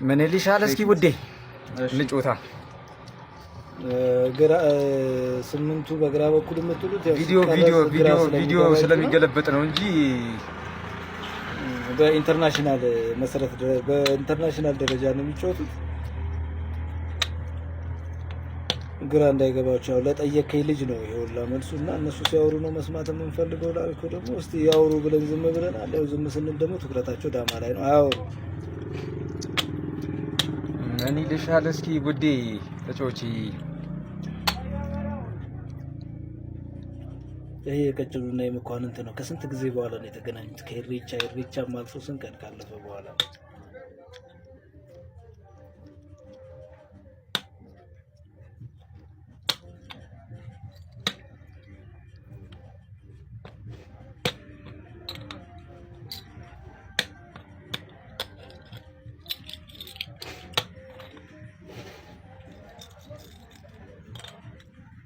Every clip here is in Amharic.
ምን ልሻል እስኪ ውዴ ልጮታ ግራ ስምንቱ በግራ በኩል የምትሉት ቪዲዮ ስለሚገለበጥ ነው እንጂ በኢንተርናሽናል ደረጃ ነው የሚጫወቱት። ግራ እንዳይገባቸው ለጠየቀኝ ልጅ ነው ይኸውላ መልሱና እነሱ ሲያወሩ ነው መስማት የምንፈልገው ላልከው ደግሞ እስቲ ያወሩ ብለን ዝም ብለናል። ያው ዝም ስንል ደግሞ ትኩረታቸው ዳማ ላይ ነው። አያወሩ ምን ይልሻል እስኪ ውዴ ተጫውቺ። ይሄ የቀጭሉና የመኳንንት ነው። ከስንት ጊዜ በኋላ ነው የተገናኙት? ከኢሬቻም አልፎ ስንት ቀን ካለፈ በኋላ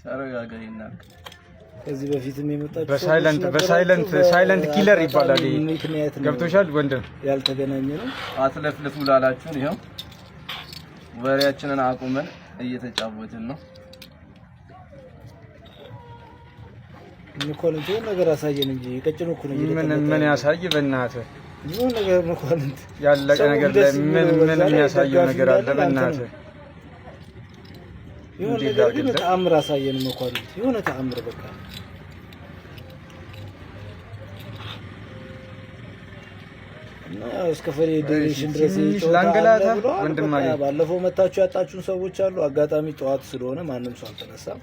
ተረጋጋይና ከዚህ በፊትም የመጣች በሳይለንት ኪለር ይባላል። ገብቶሻል ወንድም? ያልተገናኘ ነው። አትለፍልፉ ላላችሁን ይሄው ወሬያችንን አቁመን እየተጫወትን ነው። መኳንንት ነገር አሳየን እንጂ ቀጭኑ እኮ ነው። ምን ያሳይ በእናትህ? ምን ነገር መኳንንት ያለቀ ነገር ላይ ምን የሚያሳየው ነገር አለ በእናትህ? የሆነ ነገር ግን ተአምር አሳየን መኳንንት። የሆነ ተአምር በቃ እና እስከ ፌዴሬሽን ድረስ ላንገላታ ወንድማዬ። ባለፈው መታችሁ ያጣችሁን ሰዎች አሉ። አጋጣሚ ጠዋት ስለሆነ ማንም ሰው አልተነሳም።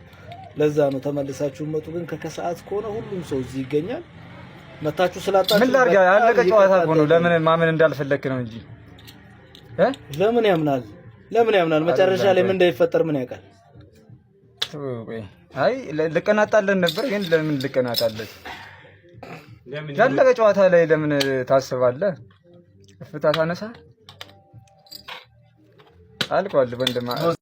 ለዛ ነው ተመልሳችሁ መጡ። ግን ከከሰዓት ከሆነ ሁሉም ሰው እዚህ ይገኛል። መታችሁ ስላጣችሁ ምን ላድርግ? ያለቀ ጨዋታ እኮ ነው። ለምን ማመን እንዳልፈለክ ነው እንጂ ለምን ያምናል? መጨረሻ ላይ ምን እንደሚፈጠር ምን ያውቃል? አይ ልቀናጣለን ነበር፣ ግን ለምን ልቀናጣለን? ያለቀ ጨዋታ ላይ ለምን ታስባለህ? ፍታ ታነሳ አልቋል ወንድማ